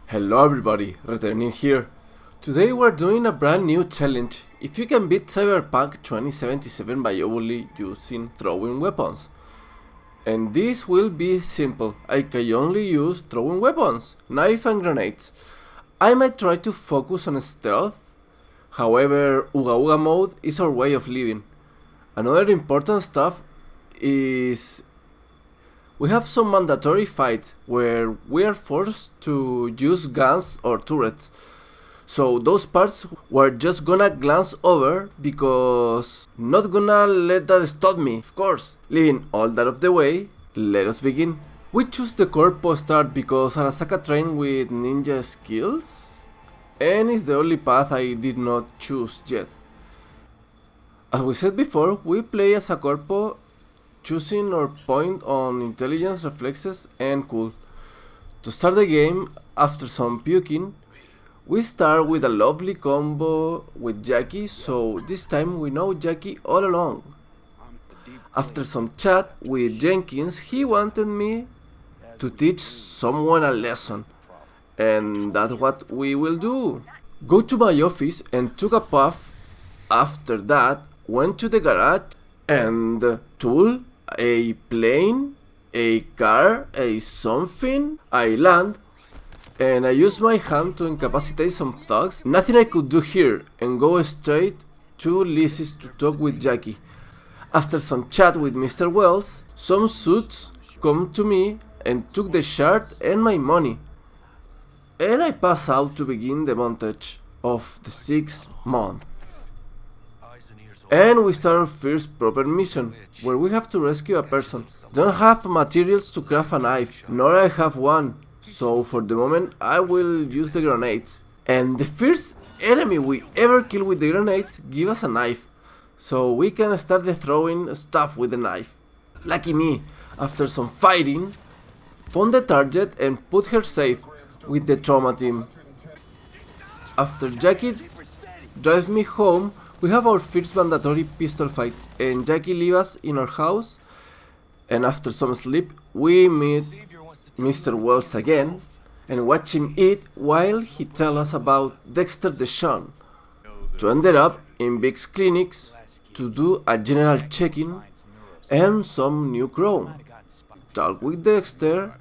Hello everybody, returning here. Today we're doing a brand new challenge. If you can beat Cyberpunk 2077 by only using throwing weapons. And this will be simple. I can only use throwing weapons, knife and grenades. I might try to focus on stealth. However, Uga Uga mode is our way of living. Another important stuff is we have some mandatory fights where we are forced to use guns or turrets. So those parts we're just gonna glance over because not gonna let that stop me, of course. Leaving all that of the way, let us begin. We choose the Corpo start because Arasaka trained with ninja skills and is the only path I did not choose yet. As we said before, we play as a Corpo, choosing our point on intelligence, reflexes and cool. To start the game, after some puking, we start with a lovely combo with Jackie, so this time we know Jackie all along. After some chat with Jenkins, he wanted me to teach someone a lesson, and that's what we will do. Go to my office and took a puff. After that, went to the garage and tool a plane, a car, a something. I land and I use my hand to incapacitate some thugs. Nothing I could do here and go straight to Lizzie's to talk with Jackie. After some chat with Mr. Wells, some suits come to me and took the shard and my money. And I pass out to begin the montage of the 6th month. And we start our first proper mission, where we have to rescue a person. Don't have materials to craft a knife, nor I have one, so for the moment I will use the grenades. And the first enemy we ever kill with the grenades give us a knife, so we can start the throwing stuff with the knife. Lucky me, after some fighting, found the target and put her safe with the trauma team. After Jackie drives me home, we have our first mandatory pistol fight, and Jackie leaves us in our house, and after some sleep, we meet Mr. Wells again, and watch him eat while he tells us about Dexter Deshawn, to end up in Big's clinics to do a general checking and some new chrome. Talk with Dexter,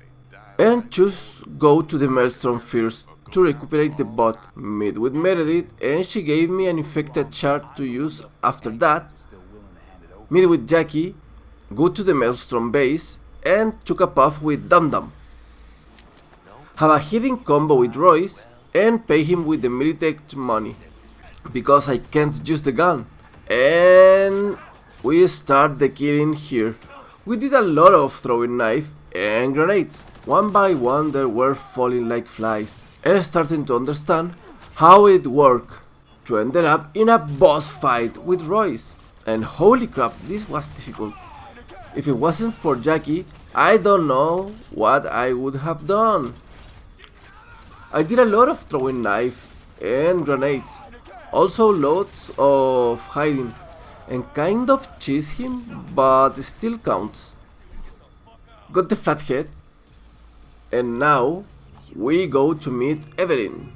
and choose go to the Maelstrom first to recuperate the bot. Meet with Meredith and she gave me an infected shard to use. After that, meet with Jackie, go to the Maelstrom base and took a puff with Dum Dum. Have a healing combo with Royce and pay him with the Militech money because I can't use the gun. And we start the killing here. We did a lot of throwing knife and grenades. One by one they were falling like flies, and starting to understand how it worked to end up in a boss fight with Royce. And holy crap, this was difficult. If it wasn't for Jackie, I don't know what I would have done. I did a lot of throwing knife and grenades, also loads of hiding, and kind of cheese him, but still counts. Got the flathead, and now we go to meet Evelyn.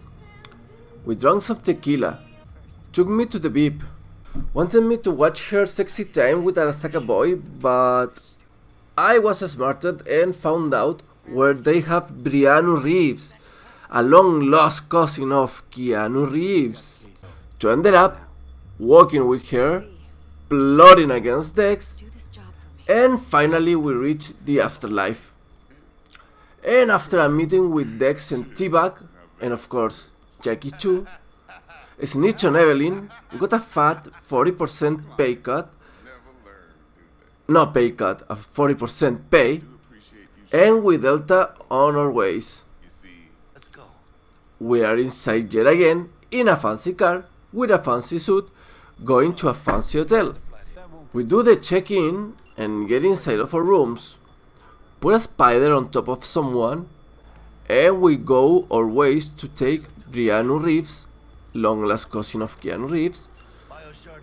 We drank some tequila, took me to the VIP, wanted me to watch her sexy time with Arasaka boy, but I was smarter and found out where they have Brianna Reeves, a long lost cousin of Keanu Reeves. To end up walking with her, plotting against Dex, and finally we reach the afterlife. And after a meeting with Dex and T-Bag, and of course Jackie too, snitch on Evelyn, got a fat 40% pay cut, not pay cut, a 40% pay, and with Delta on our ways. We are inside yet again, in a fancy car, with a fancy suit, going to a fancy hotel. We do the check-in and get inside of our rooms, put a spider on top of someone, and we go our ways to take Brianna Reeves, long lost cousin of Keanu Reeves.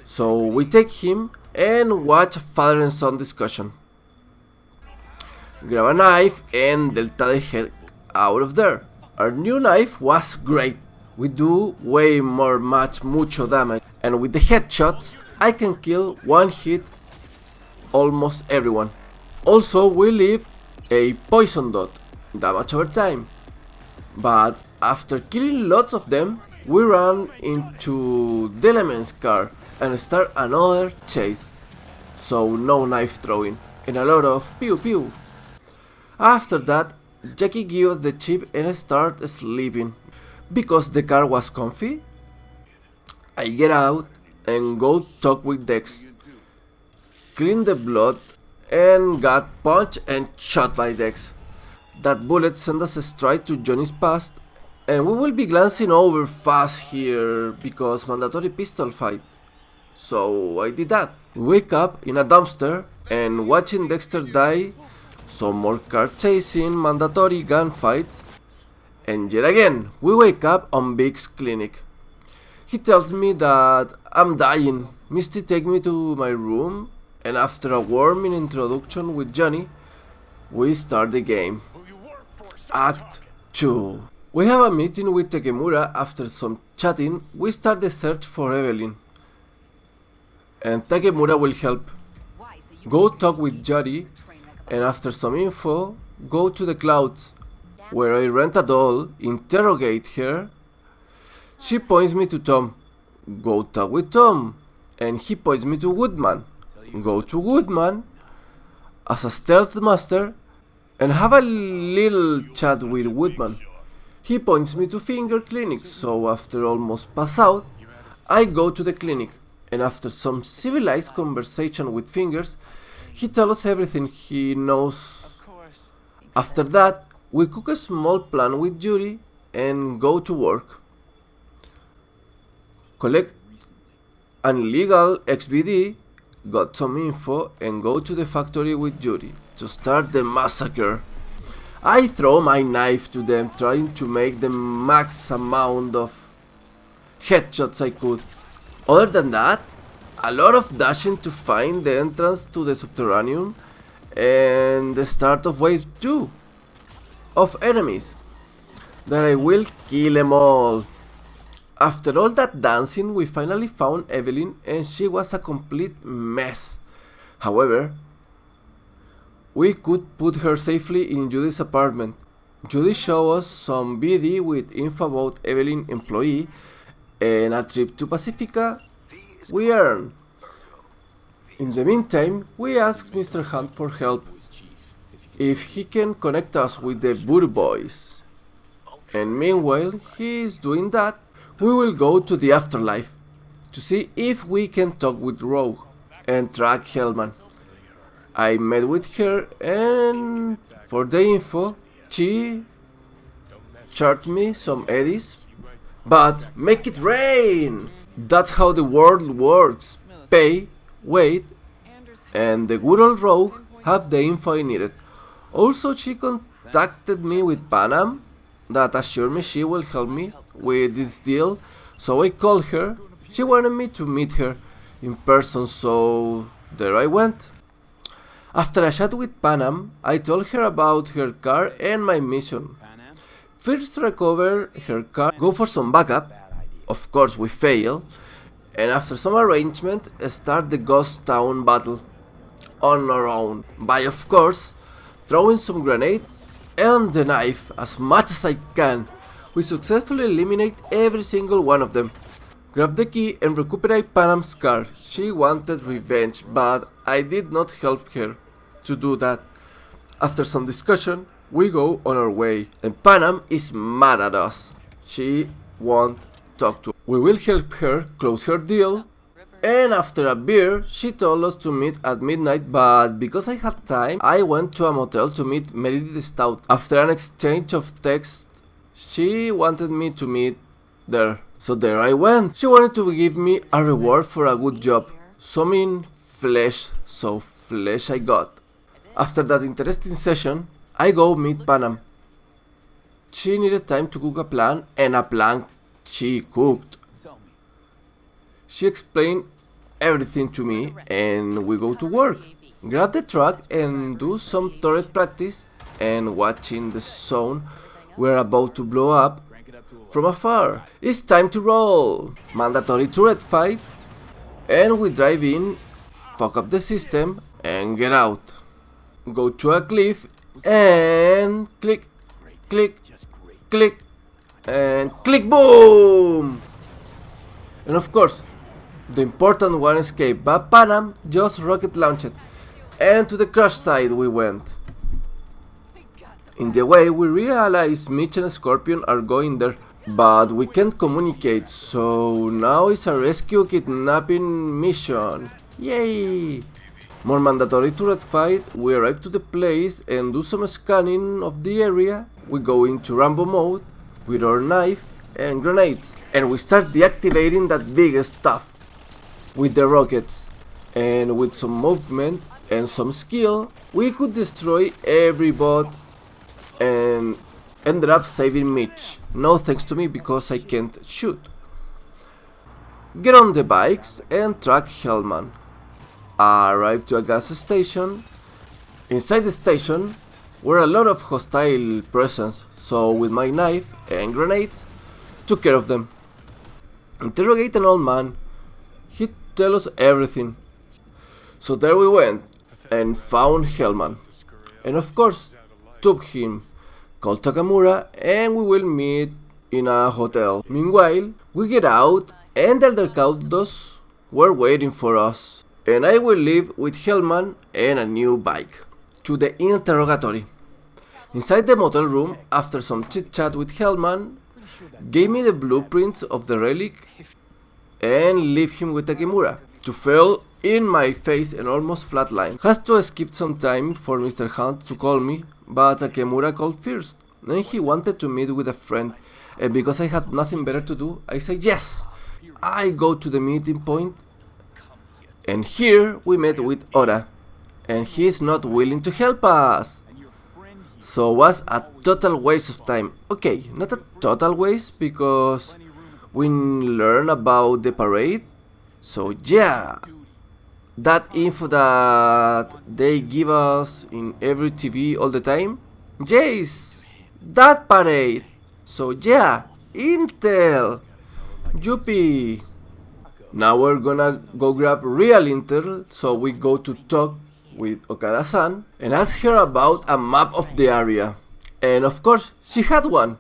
So we take him and watch a father and son discussion. Grab a knife and Delta the heck out of there. Our new knife was great. We do way more mucho damage, and with the headshot I can kill one hit almost everyone. Also we leave a poison dot, damage over time. But after killing lots of them, we run into Delement's car and start another chase. So no knife throwing and a lot of pew pew. After that, Jackie gives us the chip and start sleeping. Because the car was comfy, I get out and go talk with Dex. Clean the blood and got punched and shot by Dex. That bullet sent us straight to Johnny's past, and we will be glancing over fast here because mandatory pistol fight. So I did that. We wake up in a dumpster and watching Dexter die, some more car chasing, mandatory gunfights, and yet again we wake up on Big's clinic. He tells me that I'm dying. Misty takes me to my room, and after a warming introduction with Johnny, we start the game. Act 2. We have a meeting with Takemura. After some chatting, we start the search for Evelyn. And Takemura will help. Go talk with Jari, and after some info, go to the clouds, where I rent a doll, interrogate her. She points me to Tom. Go talk with Tom, and he points me to Woodman. Go to Woodman as a stealth master and have a little chat with Woodman. He points me to Finger Clinic, so after almost pass out, I go to the clinic, and after some civilized conversation with Fingers, he tells us everything he knows. After that, we cook a small plan with Yuri and go to work. Collect an illegal XBD, got some info, and go to the factory with Yuri to start the massacre. I throw my knife to them, trying to make the max amount of headshots I could. Other than that, a lot of dashing to find the entrance to the subterranean and the start of wave 2 of enemies. Then I will kill them all. After all that dancing, we finally found Evelyn, and she was a complete mess. However, we could put her safely in Judy's apartment. Judy showed us some BD with info about Evelyn employee and a trip to Pacifica we earned. In the meantime, we asked Mr. Hunt for help, if he can connect us with the Voodoo Boys. And meanwhile he is doing that, we will go to the afterlife to see if we can talk with Rogue and track Hellman. I met with her, and for the info, she charged me some eddies, but make it rain! That's how the world works. Pay, wait, and the good old Rogue have the info I needed. Also, she contacted me with Panam, that assured me she will help me with this deal, so I called her. She wanted me to meet her in person, so there I went. After a chat with Panam, I told her about her car and my mission. First recover her car, go for some backup, of course we fail, and after some arrangement start the ghost town battle on our own, by of course throwing some grenades and the knife as much as I can. We successfully eliminate every single one of them. Grab the key and recuperate Panam's car. She wanted revenge, but I did not help her to do that. After some discussion, we go on our way, and Panam is mad at us. She won't talk to us. We will help her close her deal, and after a beer, she told us to meet at midnight, but because I had time, I went to a motel to meet Meredith Stout. After an exchange of texts, she wanted me to meet there, so there I went. She wanted to give me a reward for a good job, some in flesh, so flesh I got. After that interesting session, I go meet Panam. She needed time to cook a plan, and a plan she cooked. She explained everything to me, and we go to work. Grab the truck and do some turret practice, and watching the zone We're about to blow up from afar. It's time to roll! Mandatory turret fight, and we drive in, fuck up the system, and get out. Go to a cliff, and click, click, click, and click, boom! And of course, the important one escaped, but Panam just rocket launched, and to the crash site we went. In the way, we realize Mitch and Scorpion are going there, but we can't communicate, so now it's a rescue kidnapping mission. Yay! More mandatory turret fight, we arrive to the place and do some scanning of the area. We go into Rambo mode with our knife and grenades, and we start deactivating that big stuff with the rockets, and with some movement and some skill we could destroy every bot and ended up saving Mitch. No thanks to me because I can't shoot. Get on the bikes and track Hellman. Arrive to a gas station. Inside the station were a lot of hostile presence, so with my knife and grenades took care of them. Interrogate an old man. He tell us everything. So there we went and found Hellman, and of course took him, called Takamura, and we will meet in a hotel. Meanwhile, we get out and the elder Caudos were waiting for us, and I will leave with Hellman and a new bike to the interrogatory. Inside the motel room, after some chit chat with Hellman, gave me the blueprints of the relic and leave him with Takemura to fall in my face and almost flatline. Has to skip some time for Mr. Hunt to call me, but Takemura called first. Then he wanted to meet with a friend, and because I had nothing better to do, I said yes. I go to the meeting point, and here we met with Ora, and he is not willing to help us. So it was a total waste of time. Okay, not a total waste because we learn about the parade. So yeah, that info that they give us in every TV all the time. Yes, that parade. So yeah, Intel. Yuppie. Now we're gonna go grab real Intel, so we go to talk with Okada-san and ask her about a map of the area. And of course, she had one.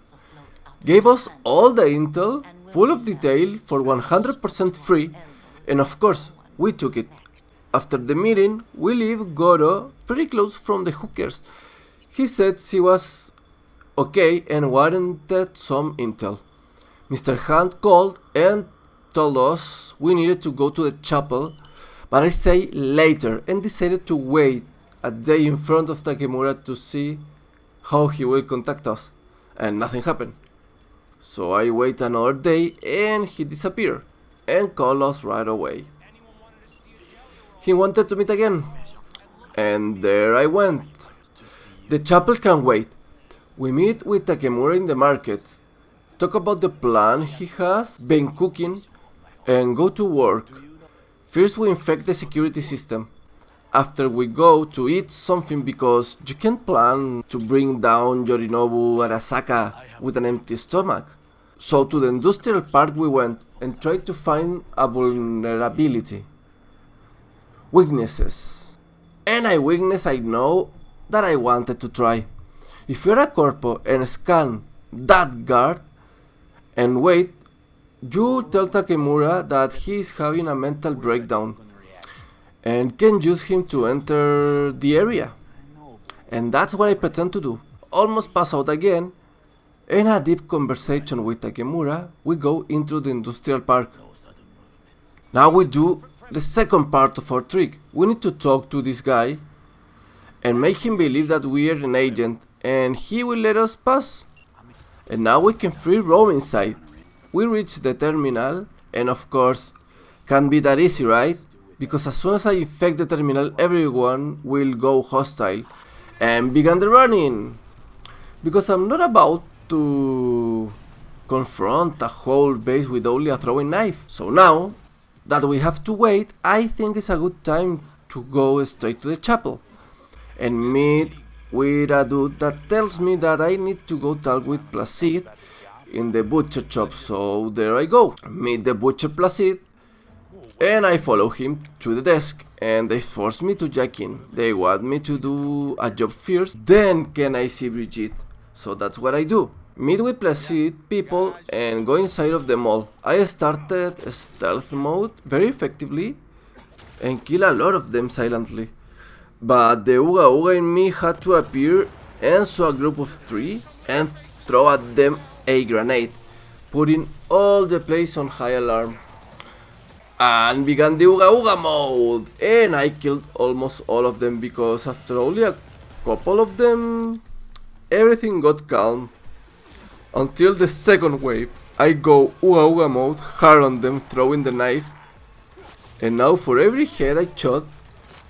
Gave us all the intel, full of detail, for 100% free, and of course, we took it. After the meeting, we leave Goro pretty close from the hookers. He said she was okay and wanted some intel. Mr. Hunt called and told us we needed to go to the chapel, but I say later, and decided to wait a day in front of Takemura to see how he will contact us, and nothing happened. So I wait another day and he disappeared and called us right away. He wanted to meet again, and there I went. The chapel can wait. We meet with Takemura in the market, talk about the plan he has been cooking, and go to work. First we infect the security system. After we go to eat something because you can't plan to bring down Yorinobu Arasaka with an empty stomach. So to the industrial park we went and tried to find a vulnerability. Weaknesses. And a weakness I know that I wanted to try. If you're a corpo and scan that guard and wait, you tell Takemura that he is having a mental breakdown and can use him to enter the area. And that's what I pretend to do. Almost pass out again. In a deep conversation with Takemura, we go into the industrial park. Now we do the second part of our trick. We need to talk to this guy and make him believe that we are an agent and he will let us pass. And now we can free roam inside. We reach the terminal, and of course, can't be that easy, right? Because as soon as I infect the terminal, everyone will go hostile and begin the running. Because I'm not about to confront a whole base with only a throwing knife. So now that we have to wait, I think it's a good time to go straight to the chapel and meet with a dude that tells me that I need to go talk with Placide in the butcher shop, so there I go. Meet the butcher Placide, and I follow him to the desk, and they force me to jack in. They want me to do a job first, then can I see Brigitte, so that's what I do. Meet with Placide people and go inside of the mall. I started stealth mode very effectively and kill a lot of them silently. But the Uga Uga in me had to appear and saw a group of 3 and throw at them a grenade, putting all the place on high alarm. And began the Uga Uga mode, and I killed almost all of them because after only a couple of them, everything got calm. Until the second wave, I go Uga Uga mode, hard on them, throwing the knife. And now for every head I shot,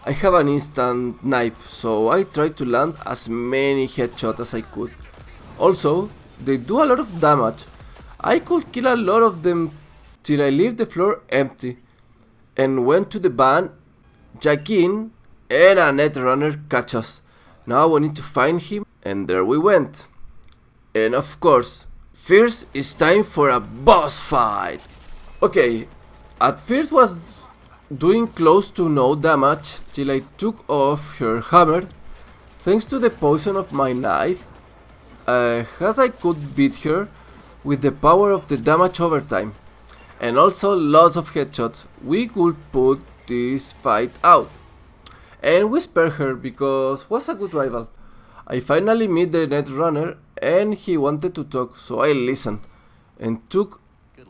I have an instant knife, so I try to land as many headshots as I could. Also, they do a lot of damage. I could kill a lot of them till I leave the floor empty and went to the van, jack in, and a netrunner catch us. Now we need to find him, and there we went. And of course, first it's time for a boss fight. Okay, at first was doing close to no damage till I took off her hammer. Thanks to the poison of my knife, as I could beat her with the power of the damage over time. And also lots of headshots. We could put this fight out. And we spared her because was a good rival. I finally meet the netrunner and he wanted to talk, so I listened and took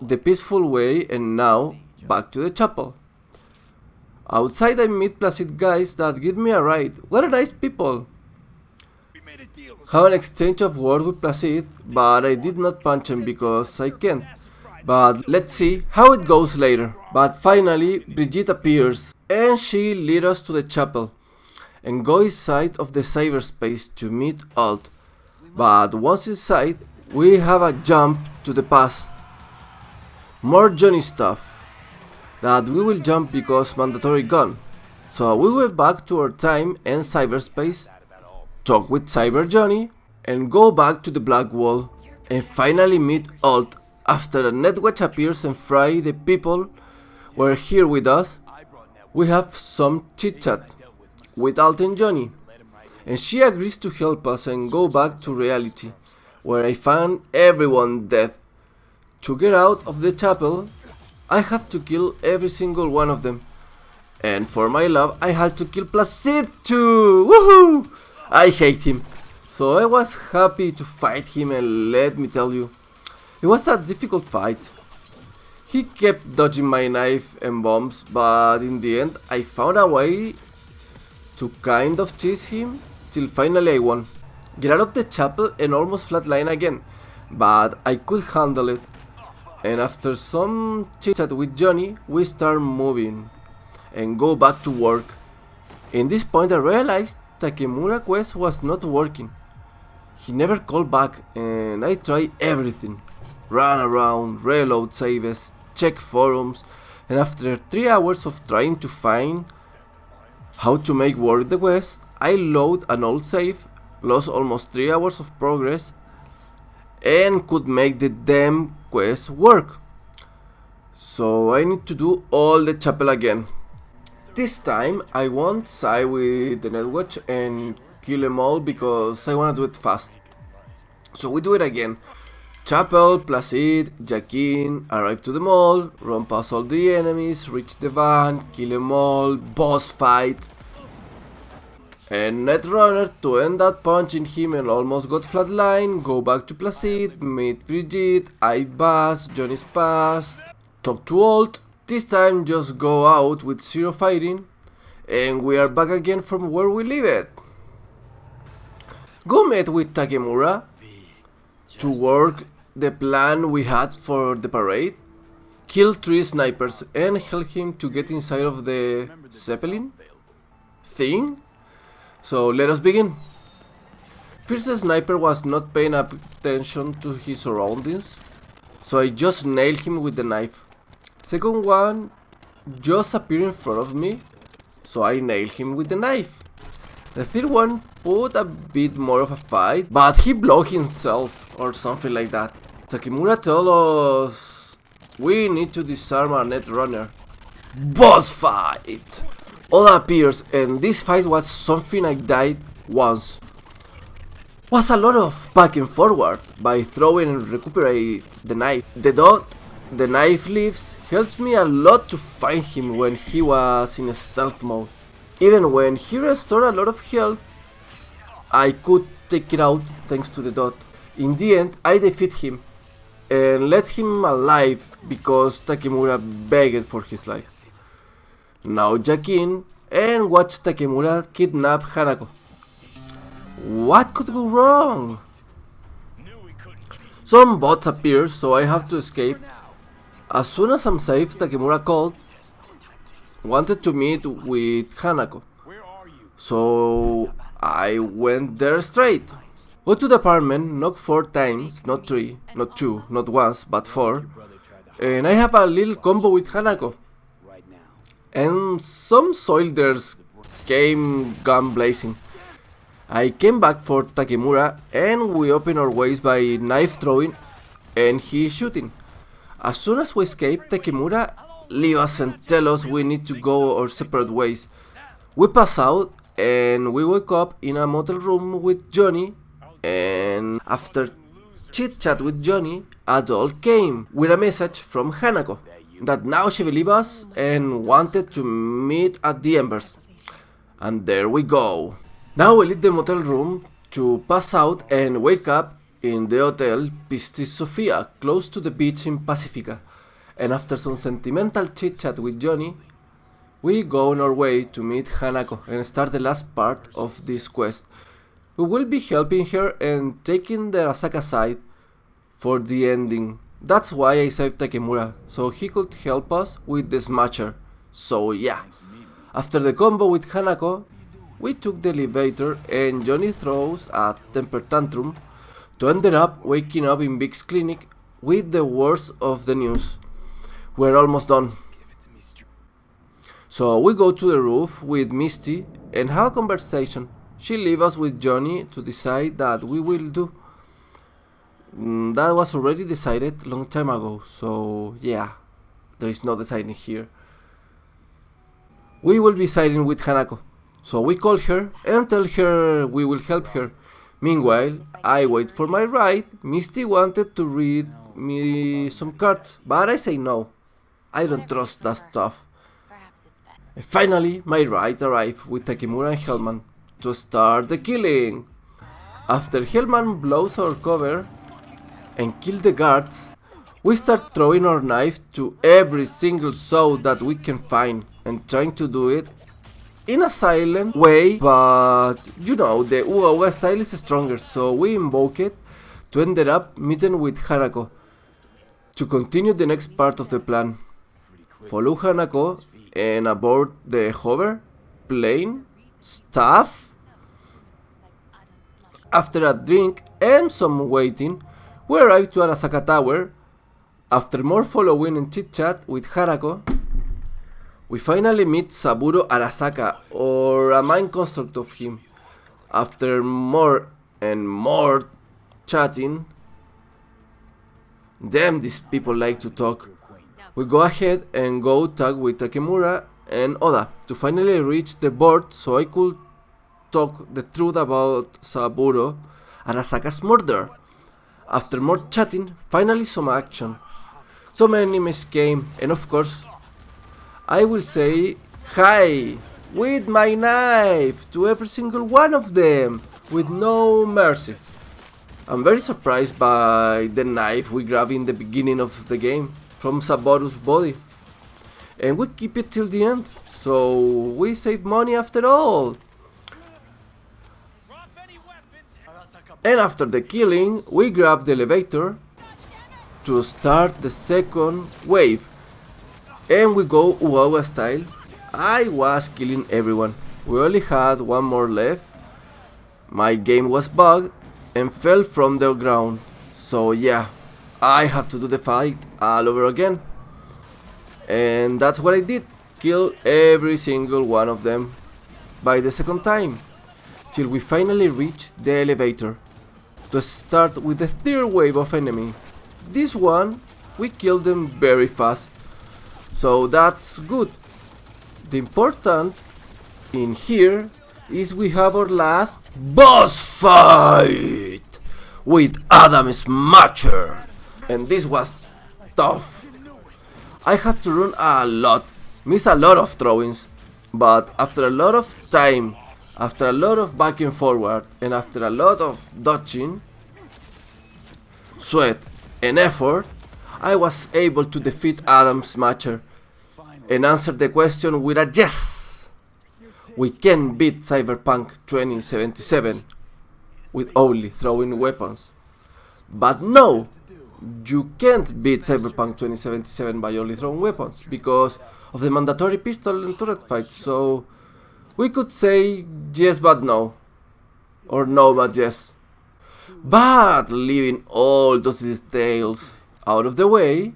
the peaceful way, and now back to the chapel. Outside I meet Placid guys that give me a ride. What a nice people. Have an exchange of words with Placid, but I did not punch him because I can't. But let's see how it goes later. But finally Brigitte appears and she leads us to the chapel and go inside of the cyberspace to meet Alt. But once inside, we have a jump to the past. More Johnny stuff that we will jump because mandatory gone. So we went back to our time and cyberspace, talk with Cyber Johnny, and go back to the black wall and finally meet Alt after a netwatch appears and fry the people were here with us. We have some chit chat with Alt and Johnny, and she agrees to help us and go back to reality, where I found everyone dead. To get out of the chapel, I have to kill every single one of them, and for my love I had to kill Placid too. Woohoo! I hate him, so I was happy to fight him, and let me tell you, it was a difficult fight. He kept dodging my knife and bombs, but in the end I found a way to kind of cheese him till finally I won. Get out of the chapel and almost flatline again, but I could handle it. And after some chit chat with Johnny, we start moving and go back to work. In this point I realized Takemura quest was not working. He never called back and I tried everything. Run around, reload saves, check forums, and after 3 hours of trying to find how to make work the quest, I load an old save, lost almost 3 hours of progress, and could make the damn quest work. So I need to do all the chapel again. This time I won't side with the netwatch and kill them all because I wanna do it fast. So we do it again. Chapel, Placid, jack in, arrive to the mall, run past all the enemies, reach the van, kill them all, boss fight. And netrunner to end up punching him and almost got flatline, go back to Placid, meet Brigitte, I pass, Johnny's passed, talk to Alt, this time just go out with 0 fighting, and we are back again from where we leave it. Go meet with Takemura to work the plan we had for the parade, kill 3 snipers and help him to get inside of the Zeppelin thing. So let us begin. First sniper was not paying attention to his surroundings, so I just nailed him with the knife. Second one just appeared in front of me, so I nailed him with the knife. The third one put a bit more of a fight, but he blew himself or something like that. Takemura told us we need to disarm our Netrunner. Boss fight! Oda appears, and this fight was something I died once. Was a lot of backing forward by throwing and recuperate the knife. The dot the knife leaves helps me a lot to find him when he was in stealth mode. Even when he restored a lot of health, I could take it out thanks to the dot. In the end, I defeat him and let him alive because Takemura begged for his life. Now jack in and watch Takemura kidnap Hanako. What could go wrong? Some bots appear, so I have to escape. As soon as I'm safe, Takemura called, wanted to meet with Hanako. So I went there straight. Go to the apartment, knock 4 times, not 3, not 2, not once, but 4. And I have a little combo with Hanako. And some soldiers came gun blazing. I came back for Takemura and we open our ways by knife throwing and he shooting. As soon as we escape, Takemura leave us and tell us we need to go our separate ways. We pass out and we wake up in a motel room with Johnny, and after chit chat with Johnny, a doll came with a message from Hanako that now she believed us and wanted to meet at the Embers. And there we go. Now we leave the motel room to pass out and wake up in the hotel Pistis Sofia, close to the beach in Pacifica. And after some sentimental chit chat with Johnny, we go on our way to meet Hanako and start the last part of this quest. We will be helping her and taking the Arasaka side for the ending. That's why I saved Takemura, so he could help us with the Smasher. So yeah, after the combo with Hanako, we took the elevator and Johnny throws a temper tantrum to end up waking up in Vic's clinic with the worst of the news. We're almost done. So we go to the roof with Misty and have a conversation. She leaves us with Johnny to decide that we will do. That was already decided long time ago, so yeah, there is no deciding here. We will be siding with Hanako. So we call her and tell her we will help her. Meanwhile, I wait for my ride. Misty wanted to read me some cards, but I say no. I don't trust that stuff. And finally, my ride arrived with Takemura and Hellman to start the killing. After Hellman blows our cover and kills the guards, we start throwing our knife to every single soul that we can find and trying to do it in a silent way, but you know, the Uga Uga style is stronger, so we invoke it to end up meeting with Hanako to continue the next part of the plan. Follow Hanako and aboard the hover, plane, staff. After a drink and some waiting, we arrive to Arasaka Tower. After more following and chit chat with Hanako, we finally meet Saburo Arasaka, or a mind construct of him. After more and more chatting, damn, these people like to talk. We go ahead and go talk with Takemura and Oda to finally reach the board so I could talk the truth about Saburo Arasaka's murder. After more chatting, finally some action. Some enemies came, and of course, I will say hi with my knife to every single one of them with no mercy. I'm very surprised by the knife we grabbed in the beginning of the game from Saboru's body, and we keep it till the end, so we save money after all. And after the killing, we grab the elevator to start the second wave. And we go Uga Uga style. I was killing everyone. We only had one more left. My game was bugged and fell from the ground. So yeah, I have to do the fight all over again. And that's what I did. Kill every single one of them by the second time. till we finally reach the elevator to start with the third wave of enemy. This one we killed them very fast, so that's good. The important in here is we have our last boss fight with Adam Smasher, and this was tough. I had to run a lot, miss a lot of throw-ins, but after a lot of time, after a lot of back and forward, and after a lot of dodging, sweat and effort, I was able to defeat Adam Smasher and answer the question with a yes! We can beat Cyberpunk 2077 with only throwing weapons. But no! You can't beat Cyberpunk 2077 by only throwing weapons because of the mandatory pistol and turret fights, so we could say yes but no, or no but yes. But leaving all those details out of the way,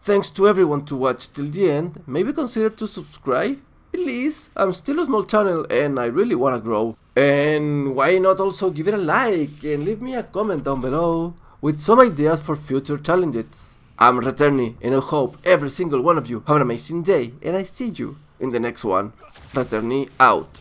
thanks to everyone to watch till the end. Maybe consider to subscribe, please. I'm still a small channel and I really wanna grow. And why not also give it a like and leave me a comment down below with some ideas for future challenges. I'm Returny and I hope every single one of you have an amazing day, and I see you in the next one. Returny out.